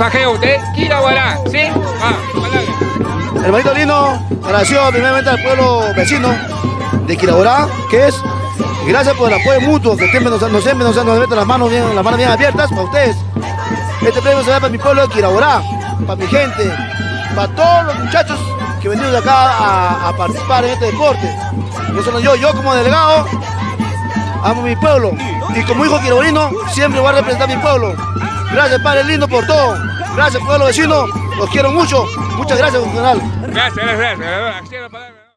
fajeo de Quiraguará, ¿sí? Hermanito lindo, agradecido primeramente al pueblo vecino de Quiraguará, que es, y gracias por el apoyo mutuo, que siempre nos meten las manos bien abiertas para ustedes. Este premio se da para mi pueblo de Quiraguará, para mi gente, para todos los muchachos que venimos de acá a participar en este deporte. No solo yo como delegado, amo mi pueblo, y como hijo quiraguarino, siempre voy a representar a mi pueblo. Gracias, Padre lindo, por todo. Gracias, pueblo vecino. Los quiero mucho. Muchas gracias, general. Gracias.